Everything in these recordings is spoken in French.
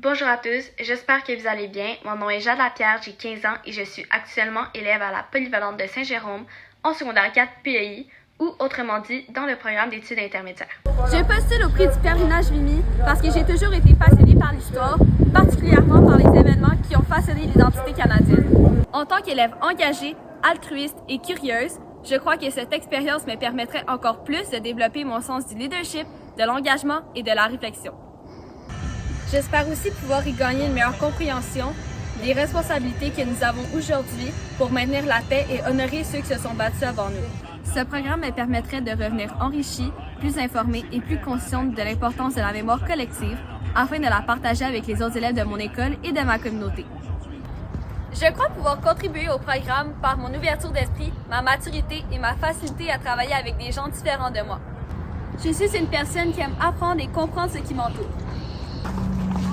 Bonjour à tous, j'espère que vous allez bien. Mon nom est Jade Lapierre, j'ai 15 ans et je suis actuellement élève à la Polyvalente de Saint-Jérôme en secondaire 4 PEI ou autrement dit dans le programme d'études intermédiaires. Je postule au prix du pèlerinage Vimy parce que j'ai toujours été passionnée par l'histoire, particulièrement par les événements qui ont façonné l'identité canadienne. En tant qu'élève engagée, altruiste et curieuse, je crois que cette expérience me permettrait encore plus de développer mon sens du leadership, de l'engagement et de la réflexion. J'espère aussi pouvoir y gagner une meilleure compréhension des responsabilités que nous avons aujourd'hui pour maintenir la paix et honorer ceux qui se sont battus avant nous. Ce programme me permettrait de revenir enrichi, plus informé et plus consciente de l'importance de la mémoire collective afin de la partager avec les autres élèves de mon école et de ma communauté. Je crois pouvoir contribuer au programme par mon ouverture d'esprit, ma maturité et ma facilité à travailler avec des gens différents de moi. Je suis une personne qui aime apprendre et comprendre ce qui m'entoure.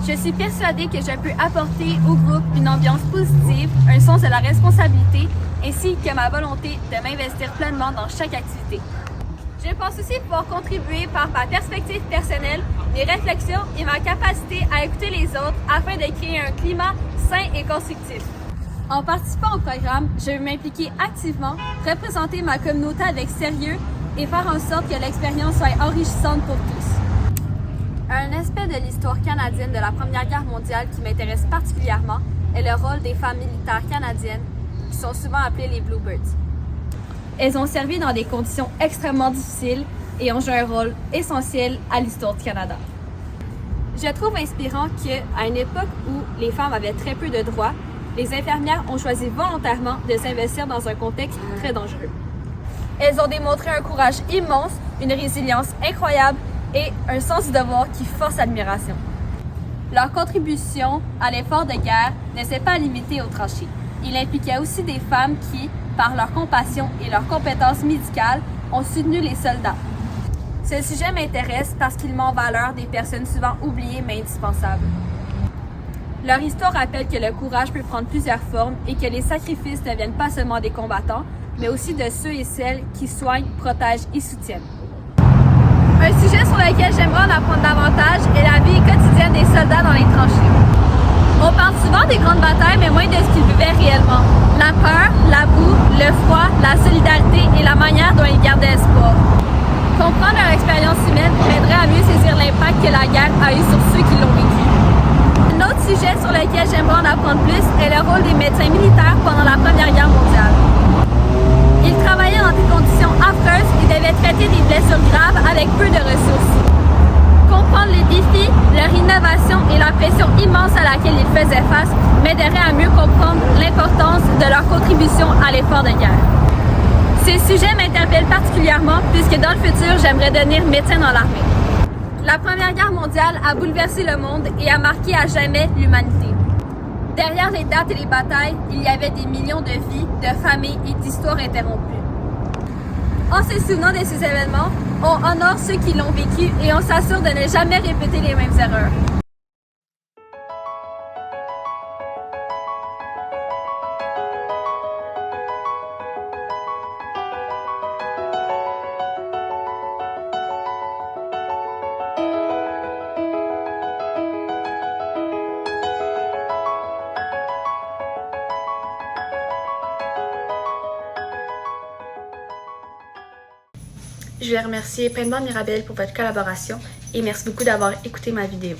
Je suis persuadée que je peux apporter au groupe une ambiance positive, un sens de la responsabilité, ainsi que ma volonté de m'investir pleinement dans chaque activité. Je pense aussi pouvoir contribuer par ma perspective personnelle, mes réflexions et ma capacité à écouter les autres afin de créer un climat sain et constructif. En participant au programme, je veux m'impliquer activement, représenter ma communauté avec sérieux et faire en sorte que l'expérience soit enrichissante pour tous. Un aspect de l'histoire canadienne de la Première Guerre mondiale qui m'intéresse particulièrement est le rôle des femmes militaires canadiennes, qui sont souvent appelées les Bluebirds. Elles ont servi dans des conditions extrêmement difficiles et ont joué un rôle essentiel à l'histoire du Canada. Je trouve inspirant qu'à une époque où les femmes avaient très peu de droits, les infirmières ont choisi volontairement de s'investir dans un contexte très dangereux. Elles ont démontré un courage immense, une résilience incroyable et un sens du devoir qui force l'admiration. Leur contribution à l'effort de guerre ne s'est pas limitée aux tranchées. Il impliquait aussi des femmes qui, par leur compassion et leurs compétences médicales, ont soutenu les soldats. Ce sujet m'intéresse parce qu'il met en valeur des personnes souvent oubliées mais indispensables. Leur histoire rappelle que le courage peut prendre plusieurs formes et que les sacrifices ne viennent pas seulement des combattants, mais aussi de ceux et celles qui soignent, protègent et soutiennent. Un sujet sur lequel j'aimerais en apprendre davantage est la vie quotidienne des soldats dans les tranchées. On parle souvent des grandes batailles, mais moins de ce qu'ils vivaient réellement. La peur, la boue, le froid, la solidarité et la manière dont ils gardaient espoir. Comprendre leur expérience humaine m'aiderait à mieux saisir l'impact que la guerre a eu sur ceux qui l'ont vécu. Un autre sujet sur lequel j'aimerais en apprendre plus est le rôle des médecins militaires pendant la Première Guerre mondiale. Ils travaillaient dans des conditions affreuses et devaient traiter des blessures graves avec peu de ressources. Comprendre les défis, leur innovation et la pression immense à laquelle ils faisaient face m'aiderait à mieux comprendre l'importance de leur contribution à l'effort de guerre. Ces sujets m'interpellent particulièrement puisque dans le futur, j'aimerais devenir médecin dans l'armée. La Première Guerre mondiale a bouleversé le monde et a marqué à jamais l'humanité. Derrière les dates et les batailles, il y avait des millions de vies, de familles et d'histoires interrompues. En se souvenant de ces événements, on honore ceux qui l'ont vécu et on s'assure de ne jamais répéter les mêmes erreurs. Je vais remercier Penda Mirabel pour votre collaboration et merci beaucoup d'avoir écouté ma vidéo.